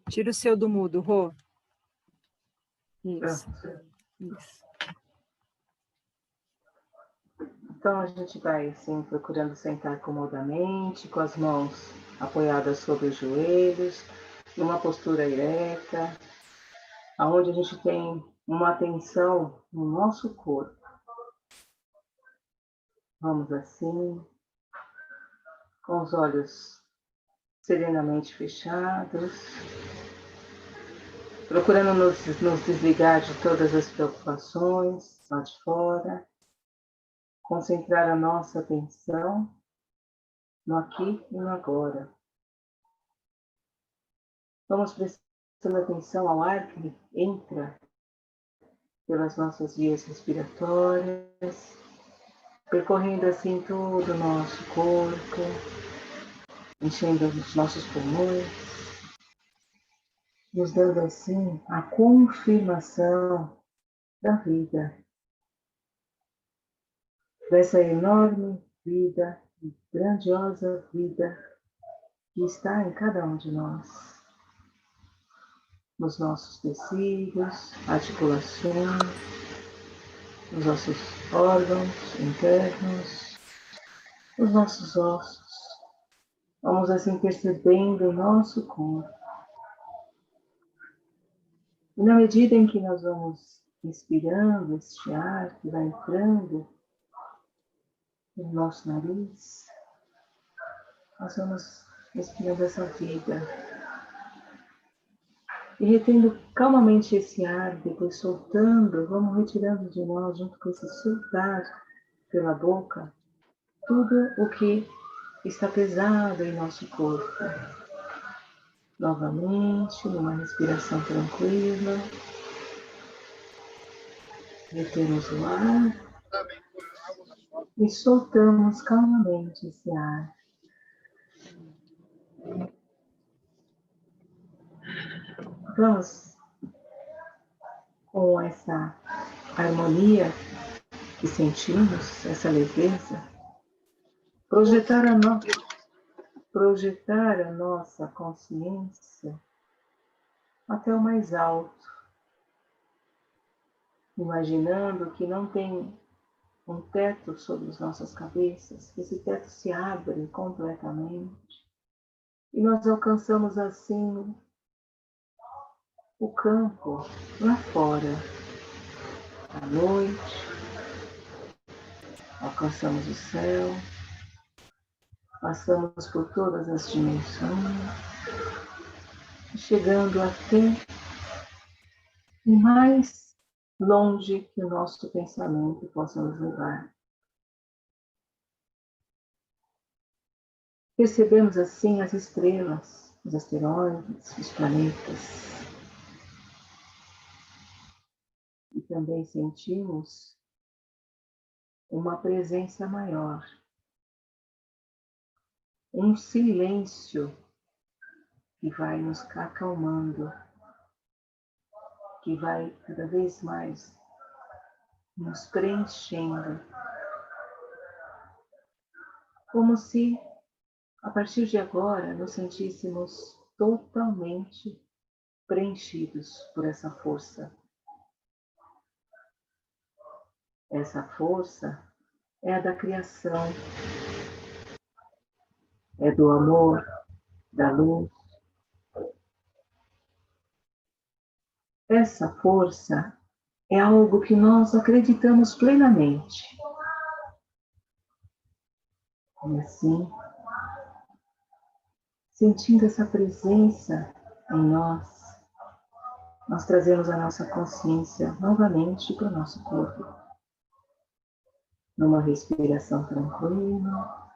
Tira o seu do mudo, Rô. Isso. Isso. Então, a gente vai, assim, procurando sentar comodamente, com as mãos apoiadas sobre os joelhos, numa postura ereta, onde a gente tem uma atenção no nosso corpo. Vamos assim, com os olhos serenamente fechados, procurando nos desligar de todas as preocupações lá de fora, concentrar a nossa atenção no aqui e no agora. Vamos prestando atenção ao ar que entra pelas nossas vias respiratórias, percorrendo assim todo o nosso corpo, enchendo os nossos pulmões, nos dando assim a confirmação da vida, dessa enorme vida, grandiosa vida que está em cada um de nós, nos nossos tecidos, articulações, nos nossos órgãos internos, nos nossos ossos. Vamos assim percebendo o nosso corpo. E na medida em que nós vamos inspirando este ar que vai entrando no nosso nariz, nós vamos respirando essa vida. E retendo calmamente esse ar, depois soltando, vamos retirando de nós, junto com esse soltar pela boca, tudo o que está pesado em nosso corpo. Novamente, numa respiração tranquila, retemos o ar e soltamos calmamente esse ar. Vamos, com essa harmonia que sentimos, essa leveza, projetar a nossa consciência até o mais alto, imaginando que não tem um teto sobre as nossas cabeças, que esse teto se abre completamente e nós alcançamos assim o campo lá fora, à noite, alcançamos o céu, passamos por todas as dimensões, chegando até o mais longe que o nosso pensamento possa nos levar. Percebemos assim as estrelas, os asteroides, os planetas. E também sentimos uma presença maior, um silêncio que vai nos acalmando, que vai cada vez mais nos preenchendo, como se a partir de agora nos sentíssemos totalmente preenchidos por essa força. Essa força é a da criação, é do amor, da luz. Essa força é algo que nós acreditamos plenamente. E assim, sentindo essa presença em nós trazemos a nossa consciência novamente para o nosso corpo. Numa respiração tranquila,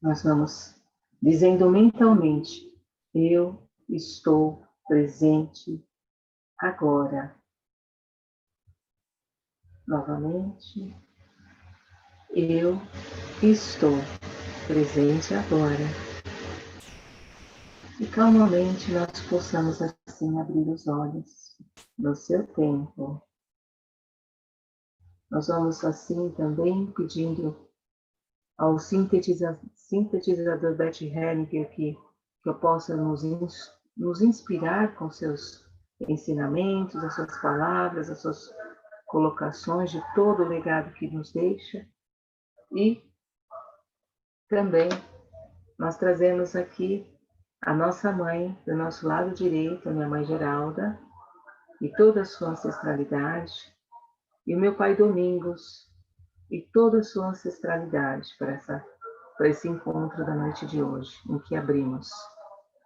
nós vamos dizendo mentalmente: eu estou presente agora. Novamente, eu estou presente agora. E calmamente nós possamos assim abrir os olhos no seu tempo. Nós vamos assim também pedindo ao sintetizador Bert Hellinger que eu possa nos nos inspirar com seus ensinamentos, as suas palavras, as suas colocações de todo o legado que nos deixa. E também nós trazemos aqui a nossa mãe, do nosso lado direito, a minha mãe Geralda, e toda a sua ancestralidade, e o meu pai Domingos, e toda a sua ancestralidade para esse encontro da noite de hoje, em que abrimos.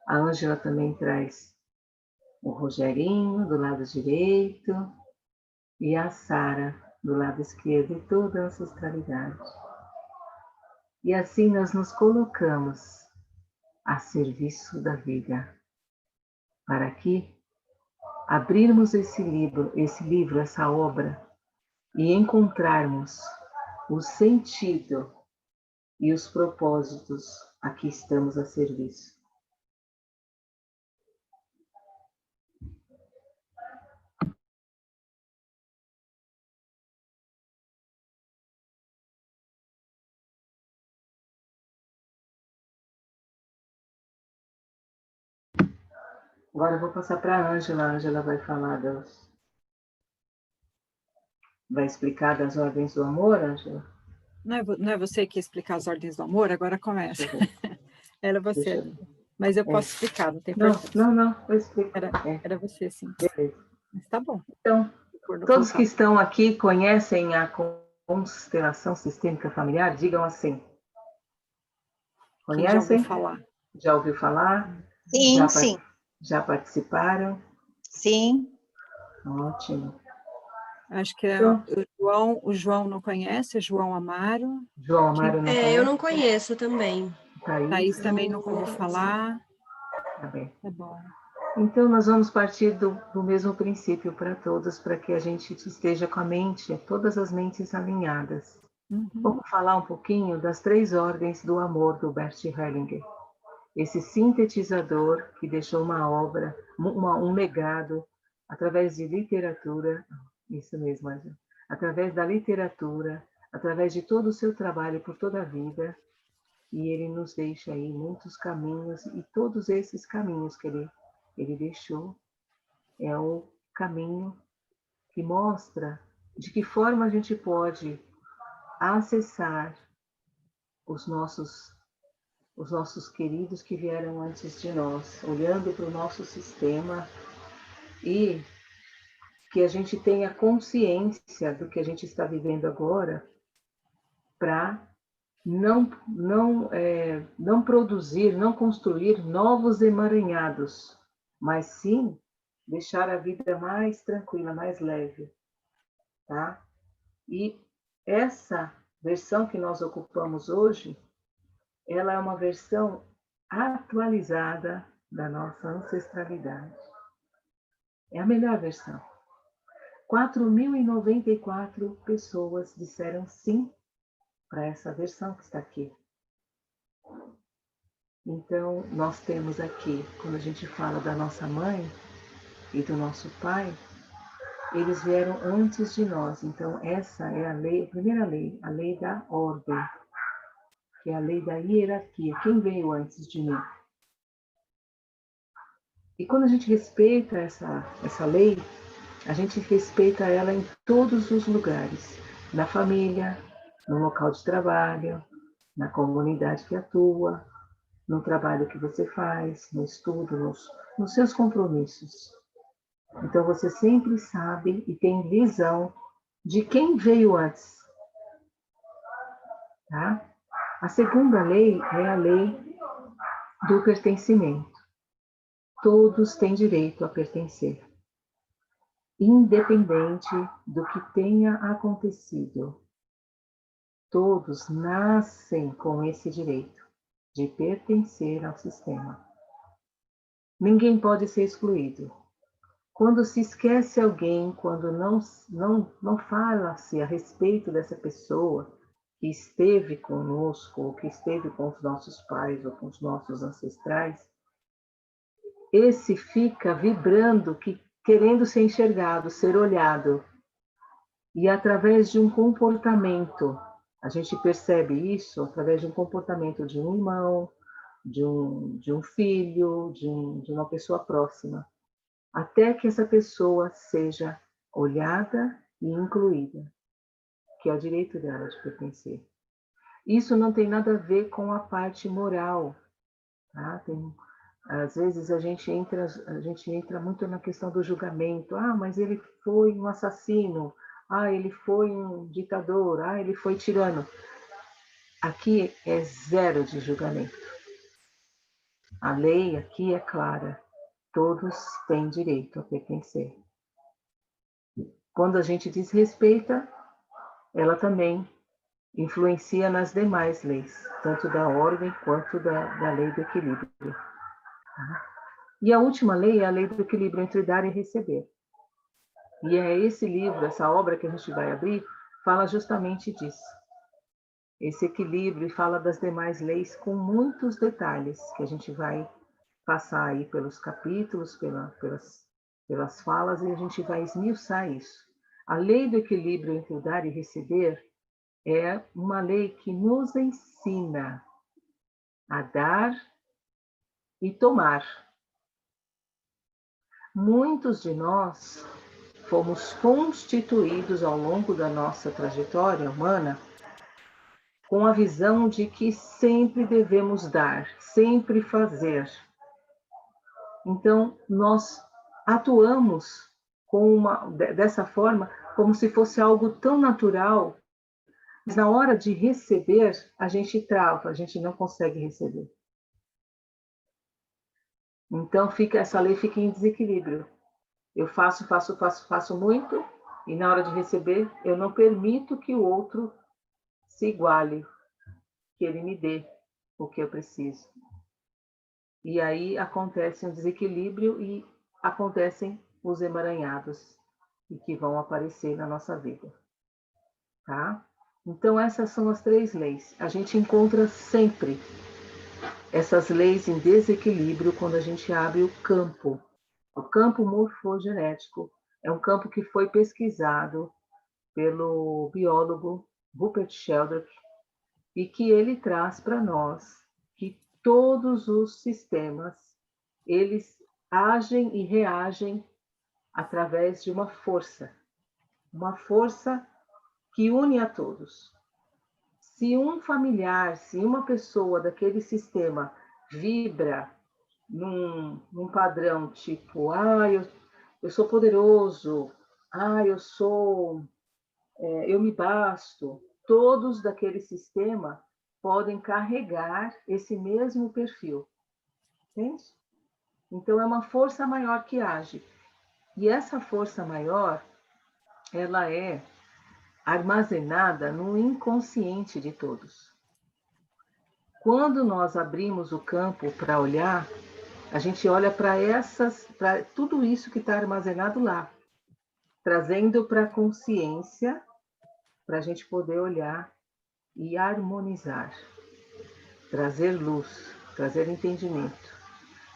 A Ângela também traz o Rogerinho, do lado direito, e a Sara, do lado esquerdo, e toda a ancestralidade. E assim nós nos colocamos a serviço da vida, para que abrirmos esse livro, essa obra, e encontrarmos o sentido e os propósitos a que estamos a serviço. Agora eu vou passar para a Ângela. A Ângela vai falar vai explicar das ordens do amor, Ângela? Não é você que ia explicar as ordens do amor? Agora começa. Era você. Mas eu posso explicar, não tem importância. Não, eu explico. Era você, sim. Beleza. Mas tá bom. Então, todos que estão aqui conhecem a constelação sistêmica familiar? Digam assim. Conhecem? Já ouviu falar? Já ouviu falar? Sim, sim. Já participaram? Sim. Ótimo. Acho que o João não conhece, João Amaro. João Amaro não conhece? Eu não conheço também. Thaís também não ouviu falar. Tá bem. Tá bom. Então, nós vamos partir do mesmo princípio para todos, para que a gente esteja com a mente, todas as mentes alinhadas. Vamos falar um pouquinho das 3 ordens do amor do Bert Hellinger. Esse sintetizador que deixou uma obra, um legado, através de literatura, isso mesmo, Angela, através da literatura, através de todo o seu trabalho por toda a vida, e ele nos deixa aí muitos caminhos, e todos esses caminhos que ele deixou é o caminho que mostra de que forma a gente pode acessar os nossos queridos que vieram antes de nós, olhando para o nosso sistema, e que a gente tenha consciência do que a gente está vivendo agora, para não produzir, não construir novos emaranhados, mas sim deixar a vida mais tranquila, mais leve, tá? E essa versão que nós ocupamos hoje, ela é uma versão atualizada da nossa ancestralidade. É a melhor versão. 4.094 pessoas disseram sim para essa versão que está aqui. Então, nós temos aqui, quando a gente fala da nossa mãe e do nosso pai, eles vieram antes de nós. Então, essa é a lei, a primeira lei, a lei da ordem, que é a lei da hierarquia. Quem veio antes de mim? E quando a gente respeita essa lei, a gente respeita ela em todos os lugares, na família, no local de trabalho, na comunidade que atua, no trabalho que você faz, no estudo, nos seus compromissos. Então você sempre sabe e tem visão de quem veio antes. Tá? A segunda lei é a lei do pertencimento. Todos têm direito a pertencer, independente do que tenha acontecido. Todos nascem com esse direito de pertencer ao sistema. Ninguém pode ser excluído. Quando se esquece alguém, quando não fala-se a respeito dessa pessoa que esteve conosco, ou que esteve com os nossos pais, ou com os nossos ancestrais, esse fica vibrando, querendo ser enxergado, ser olhado. E através de um comportamento, a gente percebe isso através de um comportamento de um irmão, de um filho, de uma pessoa próxima, até que essa pessoa seja olhada e incluída, que é o direito dela de pertencer. Isso não tem nada a ver com a parte moral, tá? Às vezes a gente entra muito na questão do julgamento. Ah, mas ele foi um assassino. Ah, ele foi um ditador. Ah, ele foi tirano. Aqui é zero de julgamento. A lei aqui é clara. Todos têm direito a pertencer. Quando a gente desrespeita, ela também influencia nas demais leis, tanto da ordem quanto da lei do equilíbrio. E a última lei é a lei do equilíbrio entre dar e receber. E é esse livro, essa obra que a gente vai abrir, fala justamente disso. Esse equilíbrio, e fala das demais leis com muitos detalhes, que a gente vai passar aí pelos capítulos, pelas falas, e a gente vai esmiuçar isso. A lei do equilíbrio entre o dar e receber é uma lei que nos ensina a dar e tomar. Muitos de nós fomos constituídos ao longo da nossa trajetória humana com a visão de que sempre devemos dar, sempre fazer. Então, nós atuamos dessa forma como se fosse algo tão natural, mas na hora de receber, a gente trava, a gente não consegue receber. Então, essa lei fica em desequilíbrio. Eu faço muito, e na hora de receber, eu não permito que o outro se iguale, que ele me dê o que eu preciso. E aí acontece um desequilíbrio e acontecem os emaranhados e que vão aparecer na nossa vida. Tá? Então, essas são as 3 leis. A gente encontra sempre essas leis em desequilíbrio quando a gente abre o campo. O campo morfogenético é um campo que foi pesquisado pelo biólogo Rupert Sheldrake e que ele traz para nós que todos os sistemas, eles agem e reagem através de uma força que une a todos. Se um familiar, se uma pessoa daquele sistema vibra num padrão tipo, eu sou poderoso, eu me basto, todos daquele sistema podem carregar esse mesmo perfil. Entende? Então, é uma força maior que age. E essa força maior, ela é armazenada no inconsciente de todos. Quando nós abrimos o campo para olhar, a gente olha para tudo isso que está armazenado lá, trazendo para a consciência, para a gente poder olhar e harmonizar, trazer luz, trazer entendimento.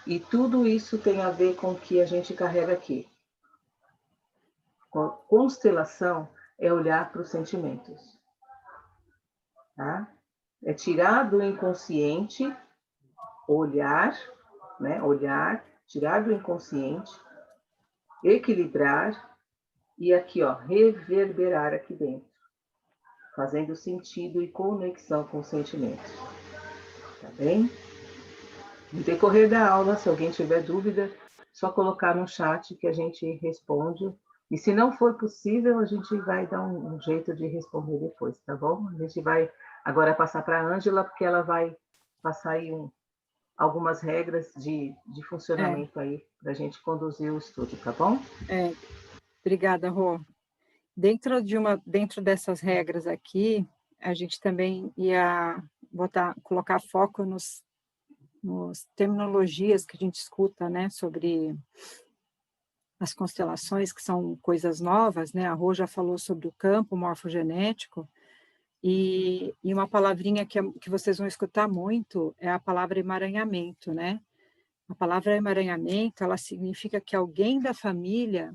E tudo isso tem a ver com o que a gente carrega aqui. Constelação é olhar para os sentimentos. Tá? É tirar do inconsciente, olhar, né? Olhar, tirar do inconsciente, equilibrar e aqui, ó, reverberar aqui dentro, fazendo sentido e conexão com os sentimentos. Tá bem? No decorrer da aula, se alguém tiver dúvida, só colocar no chat que a gente responde. E se não for possível, a gente vai dar um jeito de responder depois, tá bom? A gente vai agora passar para a Ângela, porque ela vai passar aí algumas regras de funcionamento aí para a gente conduzir o estudo, tá bom? Obrigada, Rô. Dentro dessas regras aqui, a gente também ia colocar foco nos terminologias que a gente escuta, né, sobre as constelações, que são coisas novas, né? A Rô já falou sobre o campo morfogenético, e uma palavrinha que vocês vão escutar muito é a palavra emaranhamento, né? A palavra emaranhamento, ela significa que alguém da família,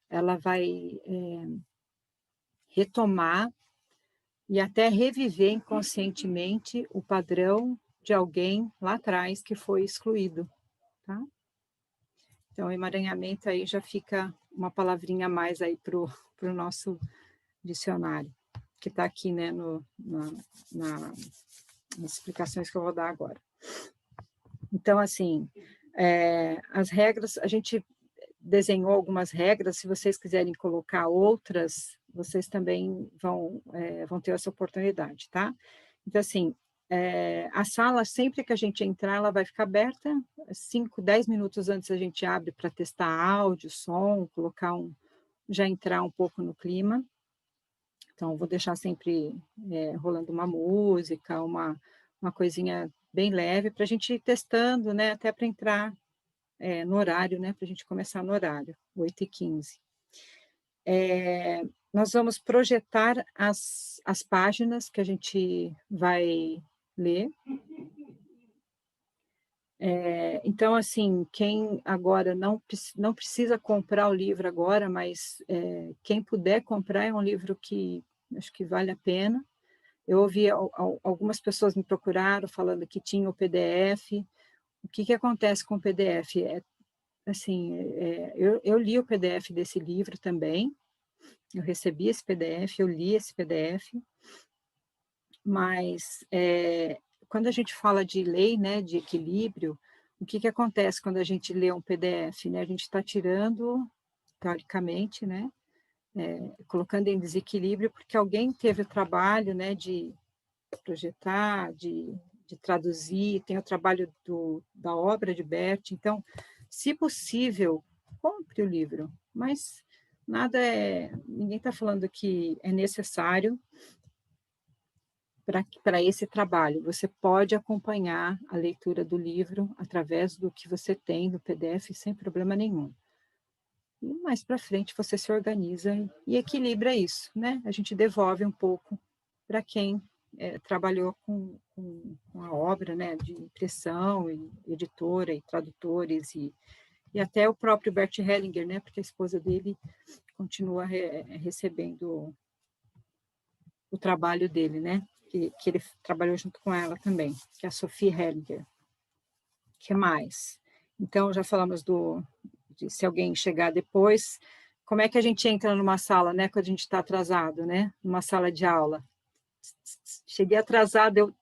ela vai retomar e até reviver inconscientemente o padrão de alguém lá atrás que foi excluído, tá? Então, emaranhamento aí já fica uma palavrinha a mais aí para o nosso dicionário, que está aqui, né, nas explicações que eu vou dar agora. Então, assim, as regras, a gente desenhou algumas regras, se vocês quiserem colocar outras, vocês também vão ter essa oportunidade, tá? Então, assim, a sala, sempre que a gente entrar, ela vai ficar aberta, 5, 10 minutos antes a gente abre para testar áudio, som, já entrar um pouco no clima. Então, vou deixar sempre rolando uma música, uma coisinha bem leve, para a gente ir testando, né, até para entrar no horário, né, para a gente começar no horário, 8h15. Nós vamos projetar as páginas que a gente vai ler. Então, assim, quem agora não precisa comprar o livro agora, mas quem puder comprar, é um livro que acho que vale a pena. Eu ouvi algumas pessoas me procuraram falando que tinha o PDF. O que acontece com o PDF? Assim, eu li o PDF desse livro também, eu recebi esse PDF, eu li esse PDF, mas quando a gente fala de lei, né, de equilíbrio, o que acontece quando a gente lê um PDF? Né? A gente está tirando, teoricamente, né, colocando em desequilíbrio, porque alguém teve o trabalho, né, de projetar, de traduzir, tem o trabalho da obra de Bert. Então, se possível, compre o livro, mas ninguém está falando que é necessário para esse trabalho. Você pode acompanhar a leitura do livro através do que você tem no PDF, sem problema nenhum. E mais para frente você se organiza e equilibra isso, né? A gente devolve um pouco para quem trabalhou com a obra, né, de impressão, e editora, e tradutores, e até o próprio Bert Hellinger, né, porque a esposa dele continua recebendo o trabalho dele, né, que ele trabalhou junto com ela também, que é a Sophie Hellinger. O que mais? Então, já falamos de se alguém chegar depois, como é que a gente entra numa sala, né, quando a gente está atrasado, né, numa sala de aula? Cheguei atrasado, eu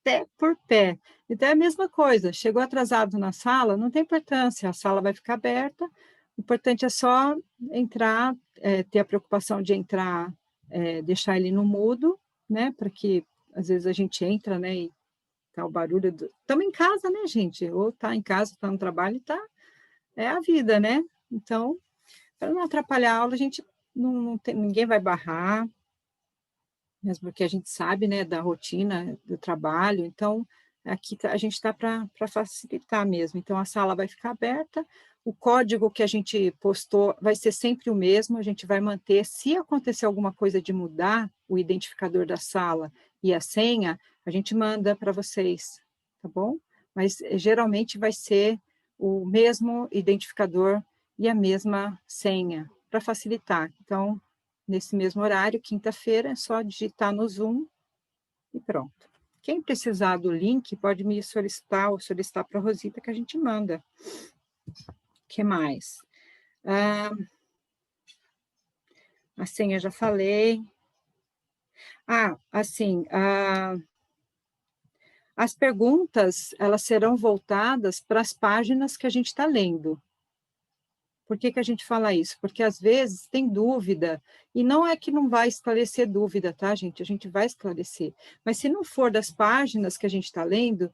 pé por pé. Então, é a mesma coisa, chegou atrasado na sala, não tem importância, a sala vai ficar aberta, o importante é só entrar, ter a preocupação de entrar, deixar ele no mudo, né, para que, às vezes, a gente entra, né, e tá o barulho Estamos em casa, né, gente? Ou tá em casa, tá no trabalho, é a vida, né? Então, para não atrapalhar a aula, a gente ninguém vai barrar, mesmo porque a gente sabe, né, da rotina do trabalho. Então, aqui a gente está para facilitar mesmo. Então, a sala vai ficar aberta, o código que a gente postou vai ser sempre o mesmo, a gente vai manter. Se acontecer alguma coisa de mudar o identificador da sala e a senha, a gente manda para vocês, tá bom? Mas, geralmente, vai ser o mesmo identificador e a mesma senha, para facilitar. Então, nesse mesmo horário, quinta-feira, é só digitar no Zoom e pronto. Quem precisar do link, pode me solicitar ou solicitar para a Rosita, que a gente manda. O que mais? A senha já falei. Assim, as perguntas, elas serão voltadas para as páginas que a gente está lendo. Por que a gente fala isso? Porque, às vezes, tem dúvida, e não é que não vai esclarecer dúvida, tá, gente? A gente vai esclarecer. Mas, se não for das páginas que a gente está lendo,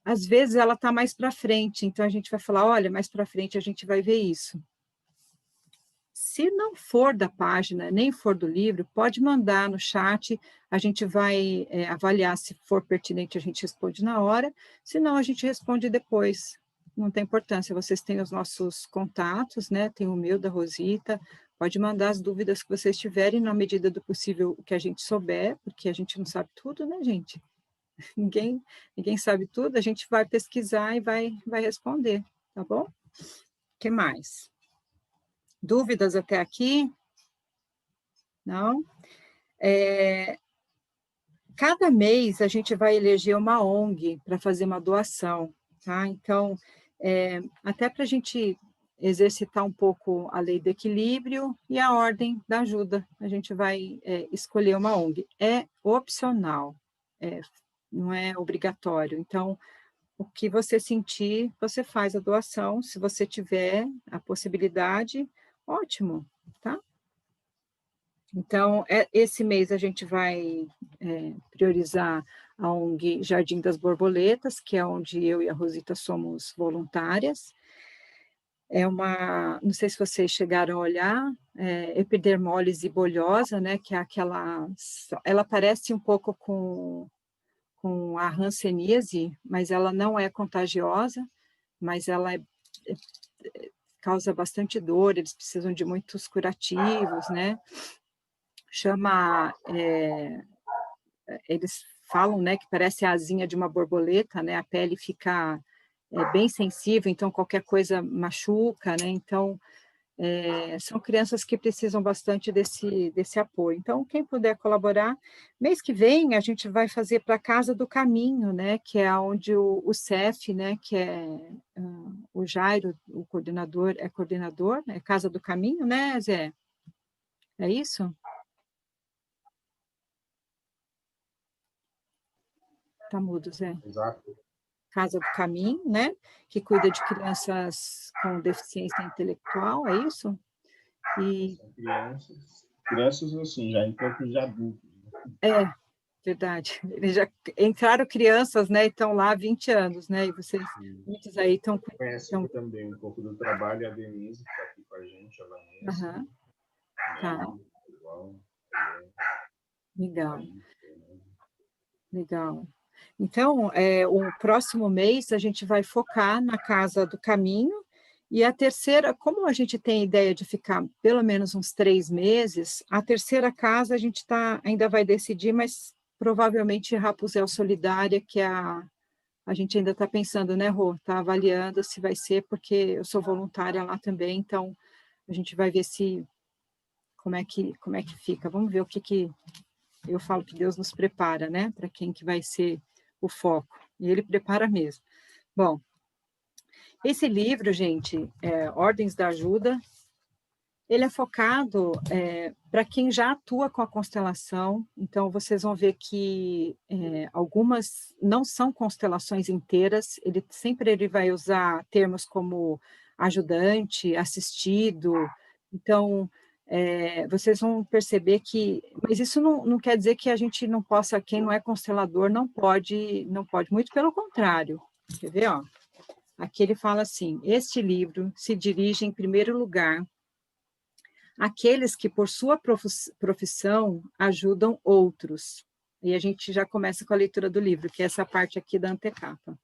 às vezes ela está mais para frente, então a gente vai falar, olha, mais para frente a gente vai ver isso. Se não for da página, nem for do livro, pode mandar no chat, a gente vai avaliar, se for pertinente, a gente responde na hora, senão a gente responde depois. Não tem importância, vocês têm os nossos contatos, né? Tem o meu, da Rosita, pode mandar as dúvidas que vocês tiverem, na medida do possível, o que a gente souber, porque a gente não sabe tudo, né, gente? Ninguém sabe tudo, a gente vai pesquisar e vai responder, tá bom? O que mais? Dúvidas até aqui? Não? cada mês a gente vai eleger uma ONG para fazer uma doação, tá? Então, até para a gente exercitar um pouco a lei do equilíbrio e a ordem da ajuda, a gente vai escolher uma ONG. É opcional, não é obrigatório. Então, o que você sentir, você faz a doação. Se você tiver a possibilidade, ótimo, tá? Então, esse mês a gente vai priorizar a ONG Jardim das Borboletas, que é onde eu e a Rosita somos voluntárias. Não sei se vocês chegaram a olhar, epidermólise bolhosa, né, que é ela parece um pouco com a hanseníase, mas ela não é contagiosa, mas ela causa bastante dor, eles precisam de muitos curativos, né? Eles falam, né, que parece a asinha de uma borboleta, né? A pele fica bem sensível, então qualquer coisa machuca, né? Então, são crianças que precisam bastante desse apoio. Então, quem puder colaborar, mês que vem a gente vai fazer para a Casa do Caminho, né, que é onde o CEF, né, que é o Jairo, o coordenador, né, Casa do Caminho, né, Zé? É isso? Tá mudo, Zé. Exato. Casa do Caminho, né, que cuida de crianças com deficiência intelectual, é isso? São crianças assim, já em campos de adultos. Né? Verdade. Eles já entraram crianças, né, e estão lá há 20 anos, né, e vocês, muitos aí estão... Conhece também um pouco do trabalho, a Denise, que está aqui com a gente, a Vanessa. Aham. Tá. Legal. Legal. Então, o próximo mês a gente vai focar na Casa do Caminho, e a terceira, como a gente tem ideia de ficar pelo menos uns 3 meses, a terceira casa a gente ainda vai decidir, mas provavelmente Rapunzel Solidária, que a gente ainda está pensando, né, Rô? Está avaliando se vai ser, porque eu sou voluntária lá também, então a gente vai ver como é que fica. Vamos ver o que eu falo que Deus nos prepara, né, para quem que vai ser o foco. E Ele prepara mesmo. Bom, esse livro, gente, Ordens da Ajuda, ele é focado para quem já atua com a constelação. Então, vocês vão ver que algumas não são constelações inteiras, ele vai usar termos como ajudante, assistido. Então, vocês vão perceber que... Mas isso não quer dizer que a gente não possa, quem não é constelador não pode, muito pelo contrário. Quer ver, ó? Aqui ele fala assim: este livro se dirige, em primeiro lugar, àqueles que, por sua profissão, ajudam outros. E a gente já começa com a leitura do livro, que é essa parte aqui da antecapa.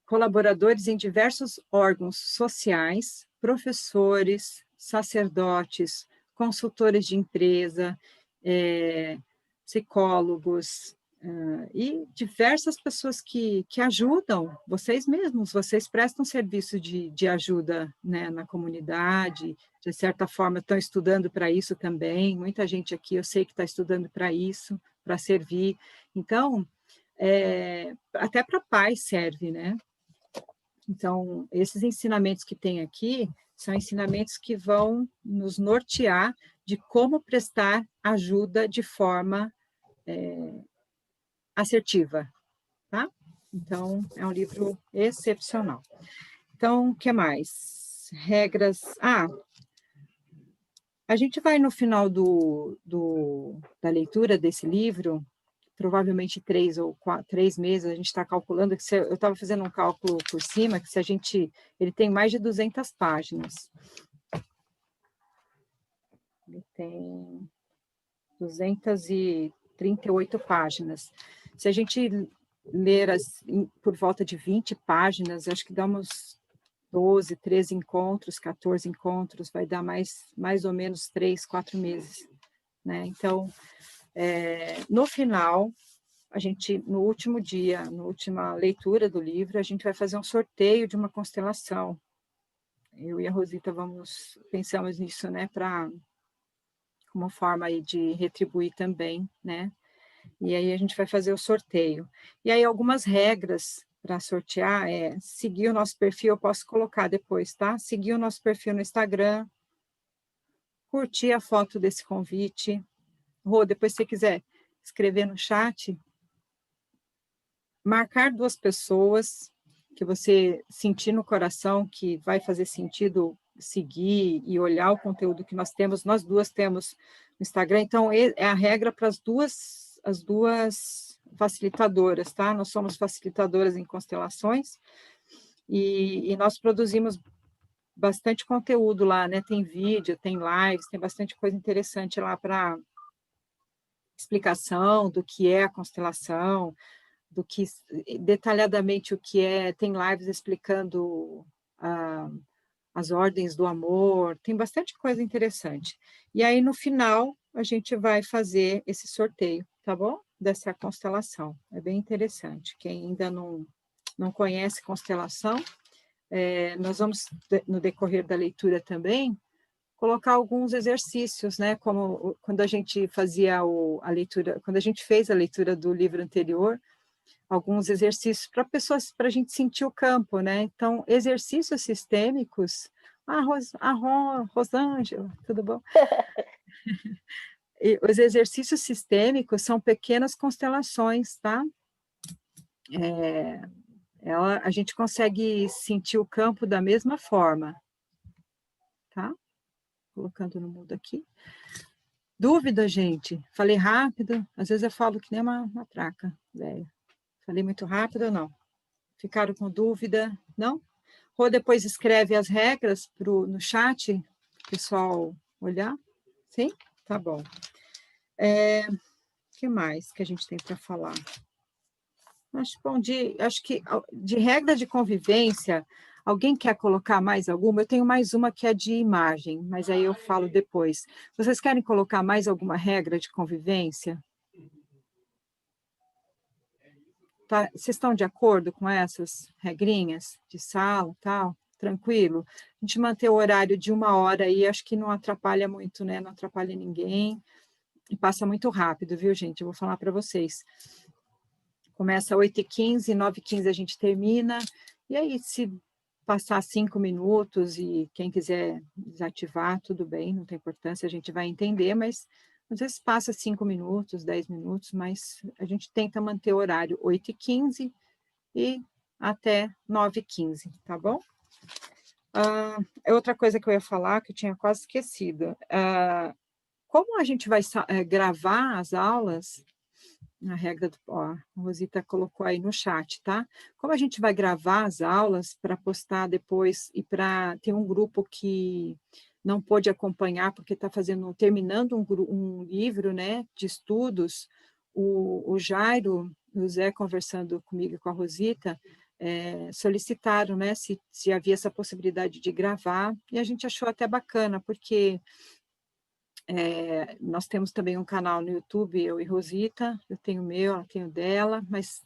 Colaboradores em diversos órgãos sociais, professores, sacerdotes, consultores de empresa, psicólogos, e diversas pessoas que ajudam vocês mesmos, vocês prestam serviço de ajuda, né, na comunidade, de certa forma estão estudando para isso também, muita gente aqui eu sei que está estudando para isso, para servir, então, até para pais serve, né? Então, esses ensinamentos que tem aqui são ensinamentos que vão nos nortear de como prestar ajuda de forma assertiva, tá? Então, é um livro excepcional. Então, o que mais? Regras... a gente vai no final da leitura desse livro, provavelmente 3 meses, a gente está calculando, eu estava fazendo um cálculo por cima, que ele tem mais de 200 páginas. Ele tem 238 páginas. Se a gente ler por volta de 20 páginas, acho que dá uns 12, 13 encontros, 14 encontros, vai dar mais ou menos 3, 4 meses. Né? Então, no final, no último dia, na última leitura do livro, a gente vai fazer um sorteio de uma constelação. Eu e a Rosita pensamos nisso, né, para como forma aí de retribuir também, né? E aí a gente vai fazer o sorteio. E aí algumas regras para sortear é seguir o nosso perfil, eu posso colocar depois, tá? Seguir o nosso perfil no Instagram, curtir a foto desse convite. Rô, depois se você quiser escrever no chat, marcar 2 pessoas que você sentir no coração que vai fazer sentido seguir e olhar o conteúdo que nós temos. Nós 2 temos no Instagram, então é a regra para as duas facilitadoras, tá? Nós somos facilitadoras em constelações e nós produzimos bastante conteúdo lá, né? Tem vídeo, tem lives, tem bastante coisa interessante lá para explicação do que é a constelação, do que detalhadamente o que é, tem lives explicando as ordens do amor, tem bastante coisa interessante. E aí, no final, a gente vai fazer esse sorteio, tá bom? Dessa constelação. É bem interessante. Quem ainda não conhece constelação, nós vamos, no decorrer da leitura também, colocar alguns exercícios, né? Como quando a gente fazia a leitura, quando a gente fez a leitura do livro anterior, alguns exercícios para a gente sentir o campo, né? Então, exercícios sistêmicos. Rosângela, tudo bom? E os exercícios sistêmicos são pequenas constelações, tá? A gente consegue sentir o campo da mesma forma, tá? Colocando no mudo aqui. Dúvida, gente? Falei rápido? Às vezes eu falo que nem uma matraca, velho. Falei muito rápido ou não? Ficaram com dúvida? Não? Ou depois escreve as regras no chat, para o pessoal olhar? Sim? Tá bom. O que mais que a gente tem para falar? Acho que de regra de convivência, alguém quer colocar mais alguma? Eu tenho mais uma que é de imagem, mas aí eu falo depois. Vocês querem colocar mais alguma regra de convivência? Tá? Vocês estão de acordo com essas regrinhas de sala e tal? Tranquilo? A gente manter o horário de 1 hora aí, acho que não atrapalha muito, né? Não atrapalha ninguém. E passa muito rápido, viu, gente? Eu vou falar para vocês. Começa às 8h15, 9h15 a gente termina. E aí, se passar 5 minutos e quem quiser desativar, tudo bem, não tem importância, a gente vai entender, mas às vezes passa 5 minutos, 10 minutos, mas a gente tenta manter o horário 8h15 e até 9h15, tá bom? Outra coisa que eu ia falar, que eu tinha quase esquecido. Como a gente vai gravar as aulas, a regra a Rosita colocou aí no chat, tá? Como a gente vai gravar as aulas para postar depois e para ter um grupo que não pôde acompanhar porque está terminando um livro, né, de estudos, o Jairo e o Zé conversando comigo e com a Rosita, solicitaram, né, se havia essa possibilidade de gravar, e a gente achou até bacana, porque nós temos também um canal no YouTube, eu e Rosita, eu tenho o meu, ela tem o dela, mas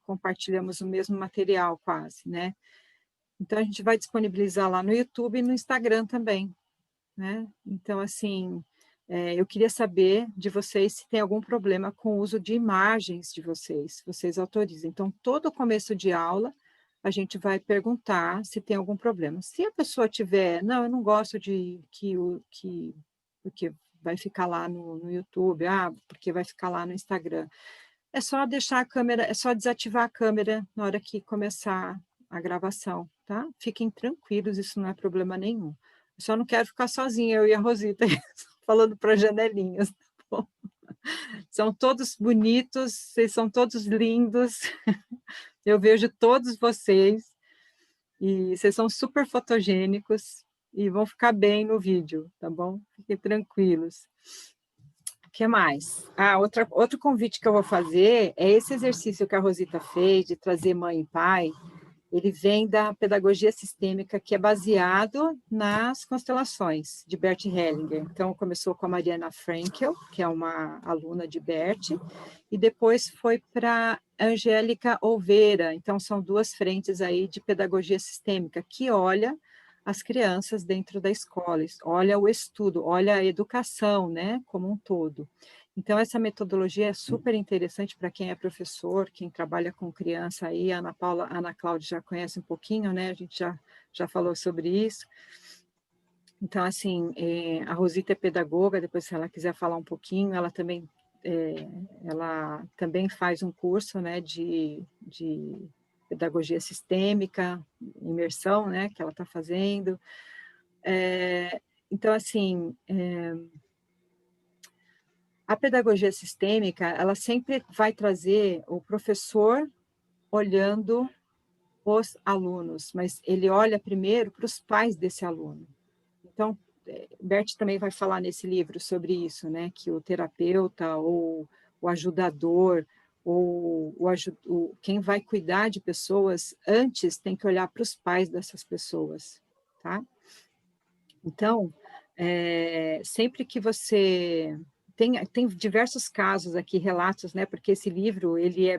compartilhamos o mesmo material quase, né? Então, a gente vai disponibilizar lá no YouTube e no Instagram também, né? Então, assim, eu queria saber de vocês se tem algum problema com o uso de imagens de vocês, se vocês autorizam. Então, todo começo de aula, a gente vai perguntar se tem algum problema. Se a pessoa tiver, não, eu não gosto de porque vai ficar lá no YouTube, porque vai ficar lá no Instagram. É só deixar a câmera, é só desativar a câmera na hora que começar a gravação, tá? Fiquem tranquilos, isso não é problema nenhum. Eu só não quero ficar sozinha, eu e a Rosita, falando para janelinhas, tá bom? São todos bonitos, vocês são todos lindos, eu vejo todos vocês, e vocês são super fotogênicos, e vão ficar bem no vídeo, tá bom? Fiquem tranquilos. O que mais? Outro convite que eu vou fazer é esse exercício que a Rosita fez, de trazer mãe e pai, ele vem da pedagogia sistêmica, que é baseado nas constelações de Bert Hellinger. Então, começou com a Mariana Frankel, que é uma aluna de Bert, e depois foi para Angélica Olveira. Então, são 2 frentes aí de pedagogia sistêmica, que olha as crianças dentro da escola, olha o estudo, olha a educação, né, como um todo. Então, essa metodologia é super interessante para quem é professor, quem trabalha com criança aí, a Ana Paula, a Ana Cláudia já conhece um pouquinho, né, a gente já falou sobre isso. Então, assim, a Rosita é pedagoga, depois se ela quiser falar um pouquinho, ela também faz um curso, né, de pedagogia sistêmica, imersão, né, que ela está fazendo. Então, assim, a pedagogia sistêmica, ela sempre vai trazer o professor olhando os alunos, mas ele olha primeiro para os pais desse aluno. Então, Bert também vai falar nesse livro sobre isso, né, que o terapeuta ou o ajudador ou quem vai cuidar de pessoas antes tem que olhar para os pais dessas pessoas, tá? Então, sempre que você tem diversos casos aqui, relatos, né? Porque esse livro ele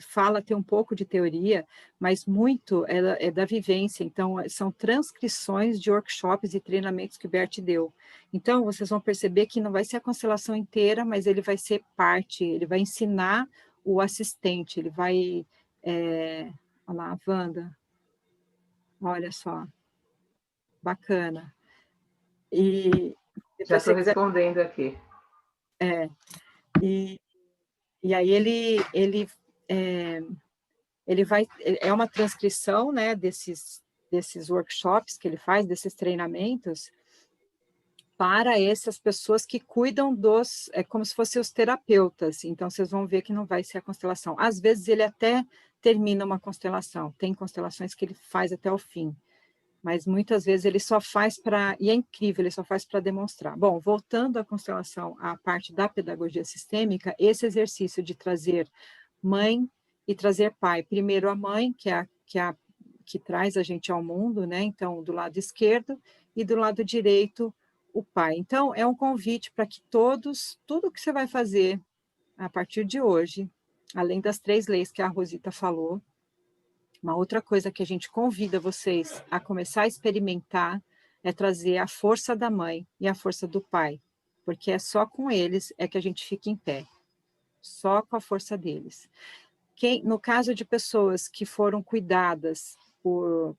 fala, tem um pouco de teoria, mas muito é da vivência. Então, são transcrições de workshops e treinamentos que o Bert deu. Então, vocês vão perceber que não vai ser a constelação inteira, mas ele vai ser parte, ele vai ensinar o assistente, ele vai... olha lá, a Wanda, olha só, bacana. E Já depois, se estou você quiser... respondendo aqui. E aí ele vai, é uma transcrição, né, desses workshops que ele faz, desses treinamentos, para essas pessoas que cuidam é como se fossem os terapeutas. Então, vocês vão ver que não vai ser a constelação. Às vezes, ele até termina uma constelação. Tem constelações que ele faz até o fim. Mas muitas vezes ele só faz e é incrível, ele só faz para demonstrar. Bom, voltando à constelação, à parte da pedagogia sistêmica, esse exercício de trazer mãe e trazer pai. Primeiro a mãe, que traz a gente ao mundo, né? Então, do lado esquerdo, e do lado direito, o pai. Então, é um convite para que tudo que você vai fazer a partir de hoje, além das 3 leis que a Rosita falou, uma outra coisa que a gente convida vocês a começar a experimentar é trazer a força da mãe e a força do pai, porque é só com eles que a gente fica em pé, só com a força deles. No caso de pessoas que foram cuidadas,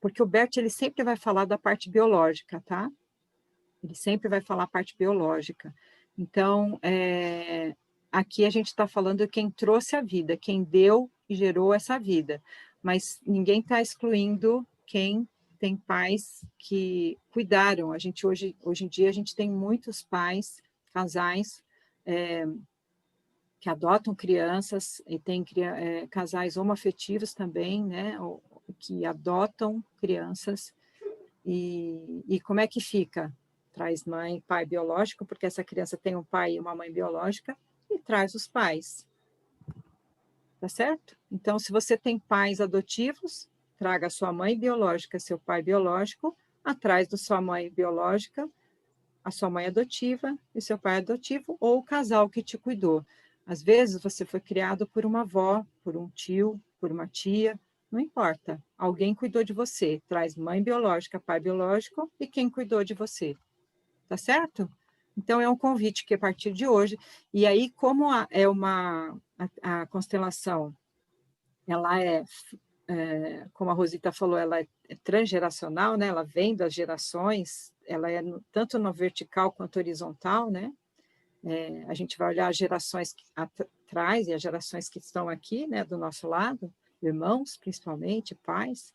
porque o Bert ele sempre vai falar da parte biológica, tá? Ele sempre vai falar a parte biológica. Então, aqui a gente está falando de quem trouxe a vida, quem deu e gerou essa vida. Mas ninguém está excluindo quem tem pais que cuidaram. A gente hoje em dia a gente tem muitos pais, casais que adotam crianças e tem casais homoafetivos também, né? Que adotam crianças. E como é que fica? Traz mãe e pai biológico, porque essa criança tem um pai e uma mãe biológica, e traz os pais. Tá certo? Então, se você tem pais adotivos, traga a sua mãe biológica, seu pai biológico, atrás da sua mãe biológica, a sua mãe adotiva e seu pai adotivo, ou o casal que te cuidou. Às vezes, você foi criado por uma avó, por um tio, por uma tia, não importa. Alguém cuidou de você. Traz mãe biológica, pai biológico e quem cuidou de você. Tá certo? Então, é um convite que a partir de hoje... E aí, como a constelação, ela como a Rosita falou, ela é transgeracional, né? Ela vem das gerações, ela é tanto no vertical quanto horizontal, né? A gente vai olhar as gerações atrás e as gerações que estão aqui, né, do nosso lado, irmãos, principalmente, pais.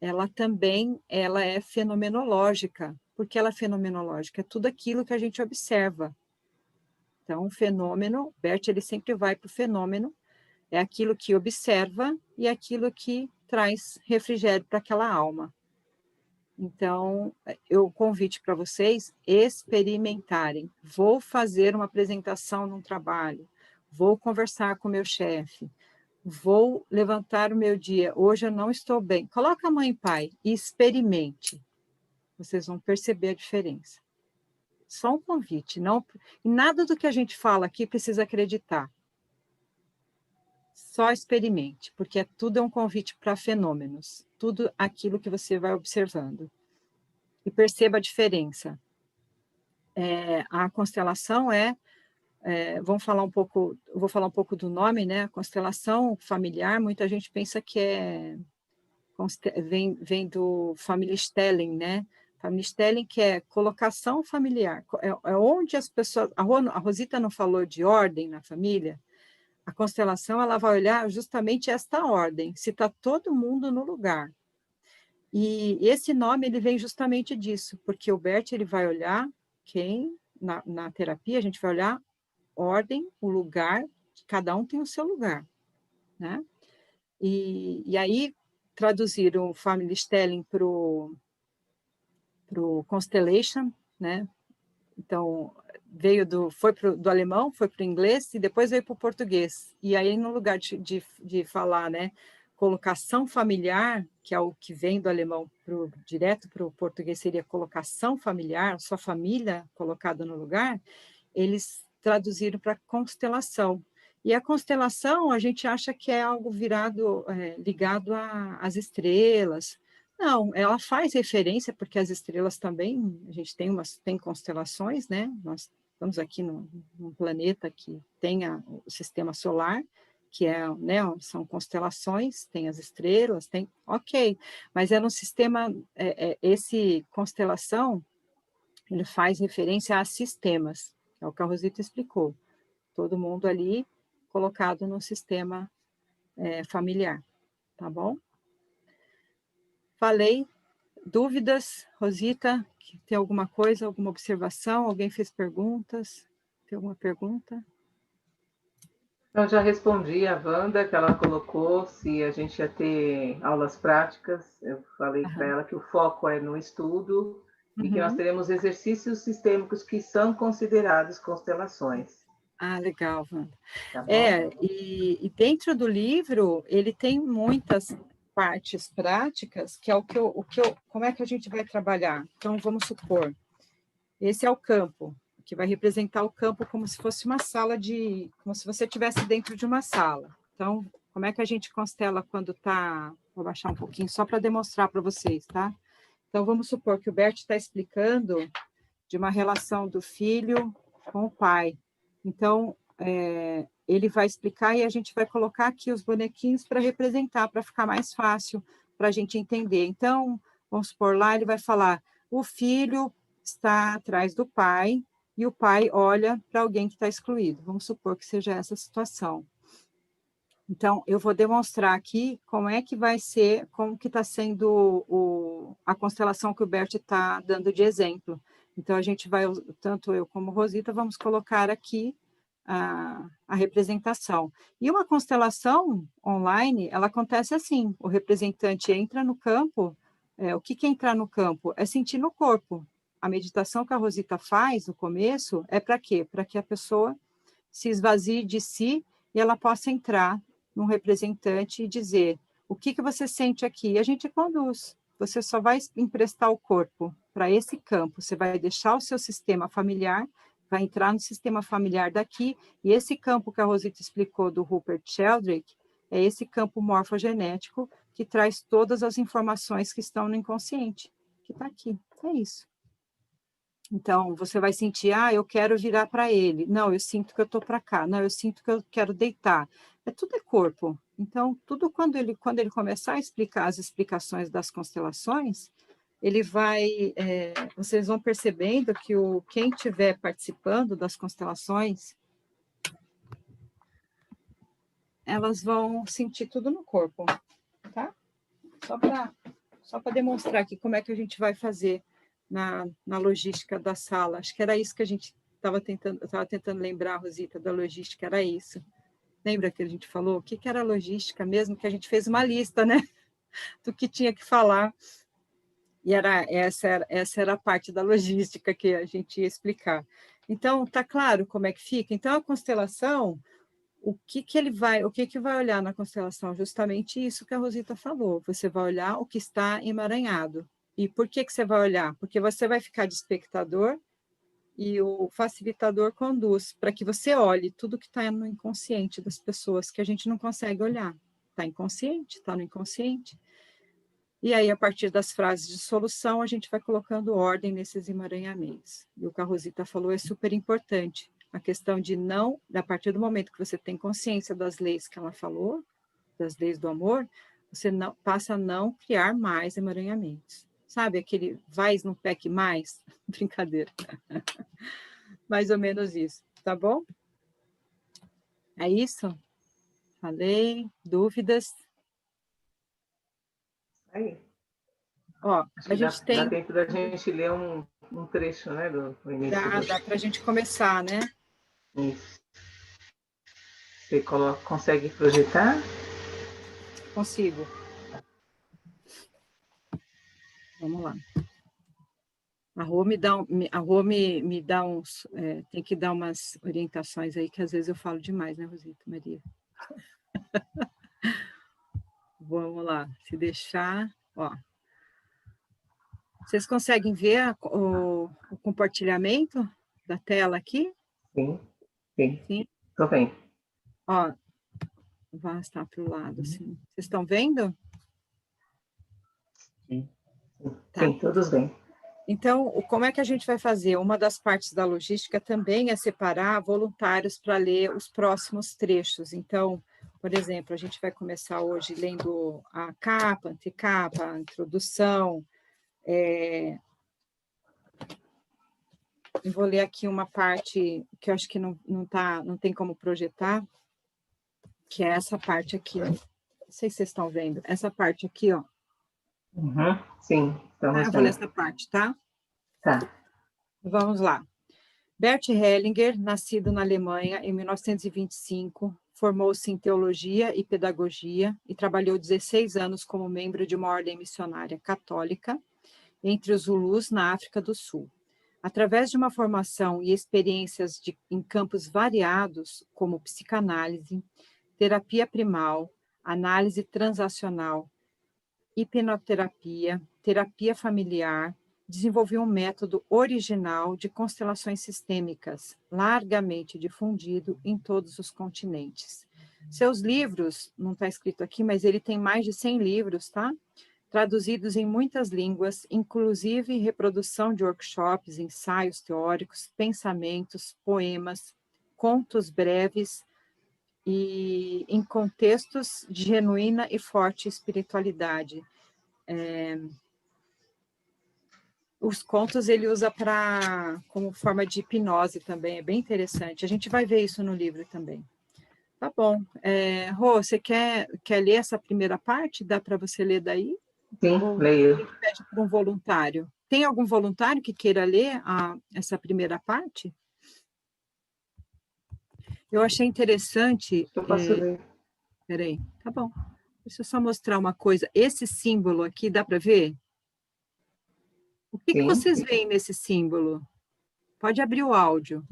Ela também é fenomenológica. Por que ela é fenomenológica? É tudo aquilo que a gente observa. Então, o fenômeno, Bert, ele sempre vai para o fenômeno, é aquilo que observa e aquilo que traz refrigério para aquela alma. Então, eu convite para vocês experimentarem. Vou fazer uma apresentação num trabalho, vou conversar com o meu chefe, vou levantar o meu dia, hoje eu não estou bem. Coloca a mãe e pai e experimente. Vocês vão perceber a diferença. Só um convite. Não, nada do que a gente fala aqui precisa acreditar. só experimente, porque tudo é um convite para fenômenos, tudo aquilo que você vai observando. E perceba a diferença. A constelação vamos falar um pouco, eu vou falar um pouco do nome, né? A constelação familiar, muita gente pensa que vem do Familienstellung, né? Familienstellung, que é colocação familiar, é onde as pessoas, a Rosita não falou de ordem na família, a constelação ela vai olhar justamente esta ordem, se está todo mundo no lugar. E esse nome ele vem justamente disso, porque o Bert ele vai olhar na terapia a gente vai olhar ordem, o lugar, cada um tem o seu lugar, né? E aí traduziram o Familienstellung para o Constellation, né? Então, foi do alemão, foi para o inglês e depois veio para o português. E aí, no lugar de falar, né, colocação familiar, que é o que vem do alemão direto para o português, seria colocação familiar, sua família colocada no lugar, eles traduziram para constelação. E a constelação, a gente acha que é algo ligado às estrelas. Não, ela faz referência, porque as estrelas também, a gente tem constelações, né? Nós estamos aqui num planeta que tem o sistema solar, que né, são constelações, tem as estrelas, ok, mas é um sistema, esse constelação, ele faz referência a sistemas, é o que a Rosita explicou, todo mundo ali colocado no sistema familiar, tá bom? Falei. Dúvidas, Rosita? Tem alguma coisa, alguma observação? Alguém fez perguntas? Tem alguma pergunta? Eu já respondi a Wanda, que ela colocou se a gente ia ter aulas práticas. Eu falei para ela que o foco é no estudo e que nós teremos exercícios sistêmicos que são considerados constelações. Ah, legal, Wanda. Tá bom? E dentro do livro, ele tem muitas partes práticas, que é como é que a gente vai trabalhar? Então, vamos supor, esse é o campo, que vai representar o campo como se fosse uma sala como se você estivesse dentro de uma sala. Então, como é que a gente constela quando está... Vou baixar um pouquinho só para demonstrar para vocês, tá? Então, vamos supor que o Bert está explicando de uma relação do filho com o pai. Então, ele vai explicar e a gente vai colocar aqui os bonequinhos para representar, para ficar mais fácil para a gente entender. Então, vamos supor lá, ele vai falar, o filho está atrás do pai e o pai olha para alguém que está excluído. Vamos supor que seja essa situação. Então, eu vou demonstrar aqui como é que vai ser, como que está sendo a constelação que o Bert está dando de exemplo. Então, a gente vai, tanto eu como Rosita, vamos colocar aqui a representação. E uma constelação online, ela acontece assim, o representante entra no campo, o que é entrar no campo? É sentir no corpo. A meditação que a Rosita faz no começo é para quê? Para que a pessoa se esvazie de si e ela possa entrar num representante e dizer o que você sente aqui. E a gente conduz. Você só vai emprestar o corpo para esse campo. Você vai deixar o seu sistema familiar, vai entrar no sistema familiar daqui, e esse campo que a Rosita explicou do Rupert Sheldrake é esse campo morfogenético que traz todas as informações que estão no inconsciente, que está aqui. É isso. Então, você vai sentir, eu quero virar para ele. Não, eu sinto que eu estou para cá. Não, eu sinto que eu quero deitar. Tudo é corpo. Então, tudo quando ele começar a explicar as explicações das constelações, ele vai, vocês vão percebendo que quem estiver participando das constelações, elas vão sentir tudo no corpo, tá? Só para demonstrar aqui como é que a gente vai fazer na logística da sala. Acho que era isso que a gente estava tentando lembrar, Rosita, da logística, era isso. Lembra que a gente falou? O que era a logística mesmo? Que a gente fez uma lista, né? Do que tinha que falar. E essa era a parte da logística que a gente ia explicar. Então, tá claro como é que fica? Então, a constelação, o que vai olhar na constelação? Justamente isso que a Rosita falou. Você vai olhar o que está emaranhado. E por que você vai olhar? Porque você vai ficar de espectador e o facilitador conduz para que você olhe tudo que está no inconsciente das pessoas, que a gente não consegue olhar. Está inconsciente, está no inconsciente. E aí, a partir das frases de solução, a gente vai colocando ordem nesses emaranhamentos. E o que a Rosita falou é super importante. A questão de não, a partir do momento que você tem consciência das leis que ela falou, das leis do amor, você não, passa a não criar mais emaranhamentos. Sabe aquele vais no peque mais? Brincadeira. Mais ou menos isso, tá bom? É isso? Falei? Dúvidas? Aí. Ó, Acho a que gente tem... dá tempo da gente ler um trecho, né, do início do... Dá para a gente começar, né? Isso. Você consegue projetar? Consigo. Vamos lá. A Rô me dá uns... tem que dar umas orientações aí, que às vezes eu falo demais, né, Rosita, Maria? Vamos lá. Se deixar... Ó. Vocês conseguem ver o compartilhamento da tela aqui? Sim, sim. Sim. Estou vendo. Ó, vou arrastar para o lado, assim. Vocês estão vendo? Sim. Tá. Sim, todos bem. Então, como é que a gente vai fazer? Uma das partes da logística também é separar voluntários para ler os próximos trechos. Então, por exemplo, a gente vai começar hoje lendo a capa, antecapa, a introdução. Eu vou ler aqui uma parte que eu acho que não tem como projetar, que é essa parte aqui, ó. Não sei se vocês estão vendo. Essa parte aqui, ó. Uhum. Sim, estamos Eu vou ler vendo. essa parte, tá? Tá. Vamos lá. Bert Hellinger, nascido na Alemanha em 1925, formou-se em teologia e pedagogia e trabalhou 16 anos como membro de uma ordem missionária católica entre os Zulus na África do Sul. Através de uma formação e experiências em campos variados, como psicanálise, terapia primal, análise transacional, hipnoterapia, terapia familiar, desenvolveu um método original de constelações sistêmicas, largamente difundido em todos os continentes. Seus livros, não está escrito aqui, mas ele tem mais de 100 livros, tá? Traduzidos em muitas línguas, inclusive reprodução de workshops, ensaios teóricos, pensamentos, poemas, contos breves, e em contextos de genuína e forte espiritualidade. Os contos ele usa como forma de hipnose também, é bem interessante. A gente vai ver isso no livro também. Tá bom. Rô, você quer ler essa primeira parte? Dá para você ler daí? Sim, Ou leio. a gente pede para um voluntário? Tem algum voluntário que queira ler essa primeira parte? Eu achei interessante... Eu posso ler. Peraí, tá bom. Deixa eu só mostrar uma coisa. Esse símbolo aqui, dá para ver? O que Sim. vocês veem nesse símbolo? Pode abrir o áudio.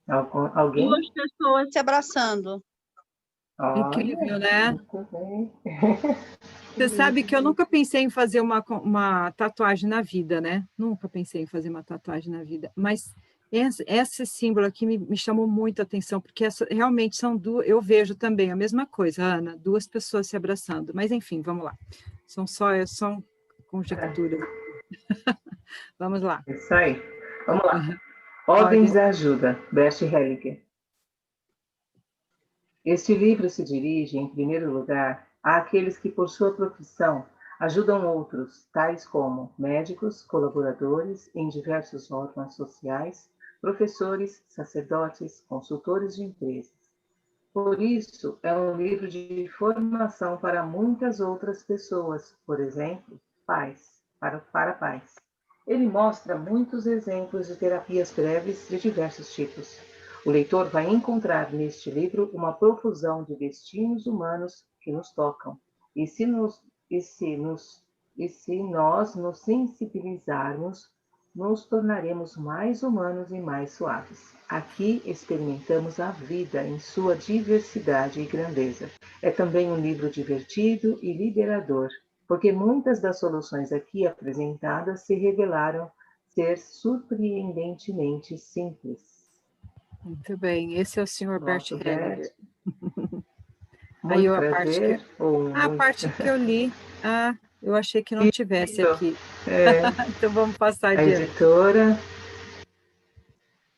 Alguém? Duas pessoas se abraçando. Incrível, né? Muito bem. Você sabe que eu nunca pensei em fazer uma tatuagem na vida, né? Nunca pensei em fazer uma tatuagem na vida. Mas esse símbolo aqui me chamou muito a atenção, porque realmente são duas... Eu vejo também a mesma coisa, Ana, duas pessoas se abraçando. Mas, enfim, vamos lá. São conjecturas. Vamos lá. Isso aí. Vamos lá. Ordens da Ajuda, Bert Hellinger. Este livro se dirige, em primeiro lugar, àqueles que, por sua profissão, ajudam outros, tais como médicos, colaboradores em diversos órgãos sociais, professores, sacerdotes, consultores de empresas. Por isso, é um livro de formação para muitas outras pessoas, por exemplo, pais, para pais. Ele mostra muitos exemplos de terapias breves de diversos tipos. O leitor vai encontrar neste livro uma profusão de destinos humanos que nos tocam. E se nós nos sensibilizarmos, nos tornaremos mais humanos e mais suaves. Aqui experimentamos a vida em sua diversidade e grandeza. É também um livro divertido e liberador, porque muitas das soluções aqui apresentadas se revelaram ser surpreendentemente simples. Muito bem, esse é o senhor Bert Nosso Hellinger. Bert, Aí muito a parte que, prazer, ou a muito... parte que eu li, eu achei que não tivesse Isso, aqui. é, Então vamos passar a adiante. editora,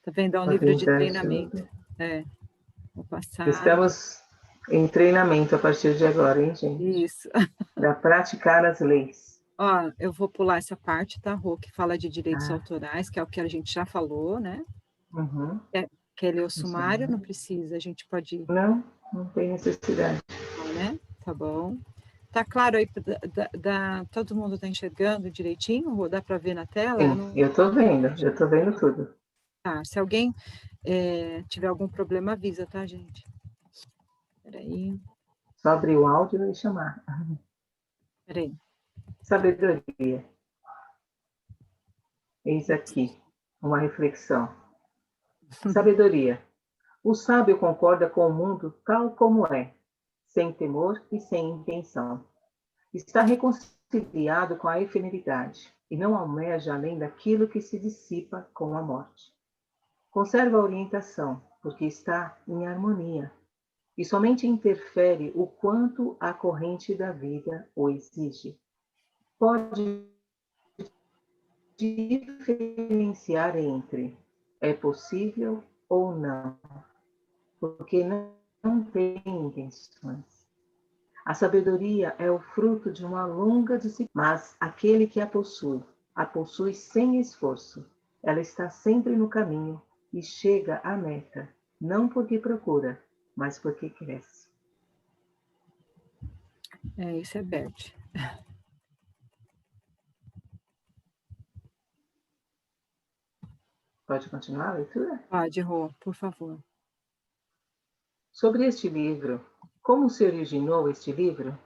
Tá vendo? É um livro podem de dar treinamento. ajuda. Vou passar. Estamos em treinamento a partir de agora, hein, gente? Isso. Para praticar as leis. Ó, eu vou pular essa parte, tá, Rô, que fala de direitos Tá? autorais, que é o que a gente já falou, né? Uhum. Quer ler o Isso sumário? Não precisa, a gente pode ir, não tem necessidade. né? Tá bom. Tá claro aí, todo mundo tá enxergando direitinho? Rô? Dá para ver na tela? Sim, eu estou vendo tudo. Tá, se alguém tiver algum problema, avisa, tá, gente? Peraí, Só abrir o áudio e chamar. peraí. Sabedoria. Eis aqui uma reflexão. Sabedoria. O sábio concorda com o mundo tal como é, sem temor e sem intenção. Está reconciliado com a efemeridade e não almeja além daquilo que se dissipa com a morte. Conserva a orientação, porque está em harmonia e somente interfere o quanto a corrente da vida o exige. Pode diferenciar entre é possível ou não, porque não tem intenções. A sabedoria é o fruto de uma longa disciplina, mas aquele que a possui sem esforço. Ela está sempre no caminho e chega à meta, não porque procura, mas porque cresce. Isso é Bert. Pode continuar a leitura? Pode, Rô, por favor. Sobre este livro, como se originou este livro?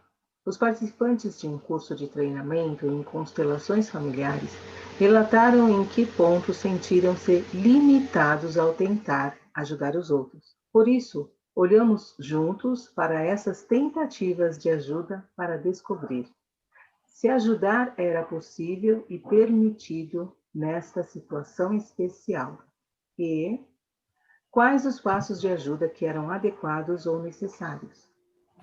Os participantes de um curso de treinamento em constelações familiares relataram em que ponto sentiram-se limitados ao tentar ajudar os outros. Por isso, olhamos juntos para essas tentativas de ajuda para descobrir se ajudar era possível e permitido nesta situação especial e quais os passos de ajuda que eram adequados ou necessários.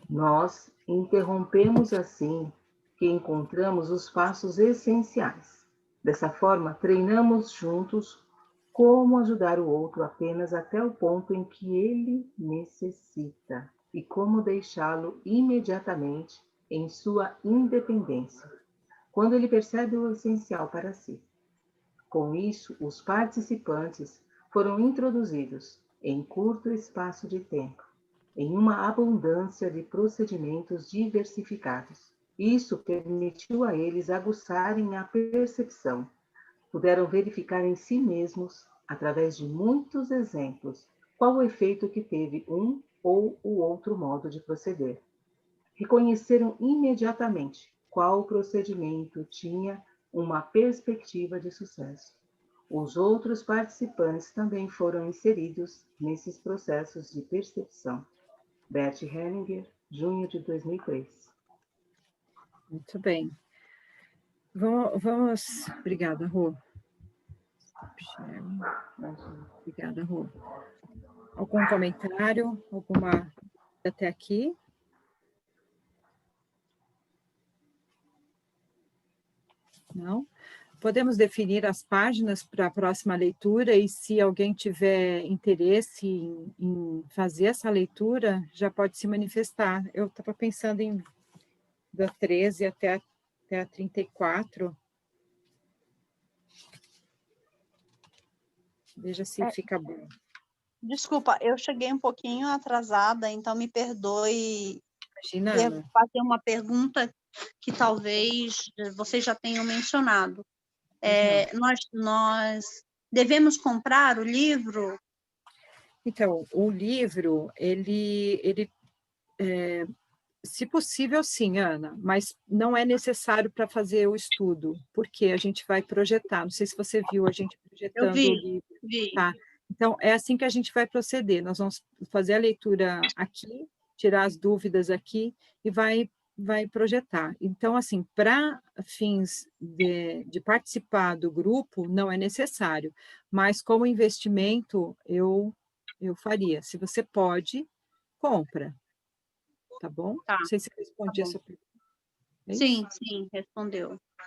Nós interrompemos assim que encontramos os passos essenciais. Dessa forma, treinamos juntos como ajudar o outro apenas até o ponto em que ele necessita e como deixá-lo imediatamente em sua independência, quando ele percebe o essencial para si. Com isso, os participantes foram introduzidos em curto espaço de tempo em uma abundância de procedimentos diversificados. Isso permitiu a eles aguçarem a percepção. Puderam verificar em si mesmos, através de muitos exemplos, qual o efeito que teve um ou o outro modo de proceder. Reconheceram imediatamente qual procedimento tinha uma perspectiva de sucesso. Os outros participantes também foram inseridos nesses processos de percepção. Bert Hellinger, junho de 2003. Muito bem. Vamos... Obrigada, Rô. Obrigada, Rô. Algum comentário? Alguma até aqui? Não? Podemos definir as páginas para a próxima leitura e se alguém tiver interesse em fazer essa leitura, já pode se manifestar. Eu estava pensando em da 13 até a 34. Veja se fica bom. Desculpa, eu cheguei um pouquinho atrasada, então me perdoe Imagina, Ana. fazer uma pergunta que talvez vocês já tenham mencionado. Nós devemos comprar o livro? Então, o livro, ele se possível, sim, Ana, mas não é necessário para fazer o estudo, porque a gente vai projetar. Não sei se você viu a gente Eu projetando o livro. vi. Tá? Então, é assim que a gente vai proceder. Nós vamos fazer a leitura aqui, tirar as dúvidas aqui, e vai vai projetar. Então, assim, para fins de participar do grupo, não é necessário, mas como investimento, eu faria. Se você pode, compra, tá bom? Tá, Não sei se eu tá respondi bom. essa pergunta. É isso? Sim, sim, respondeu. Tá.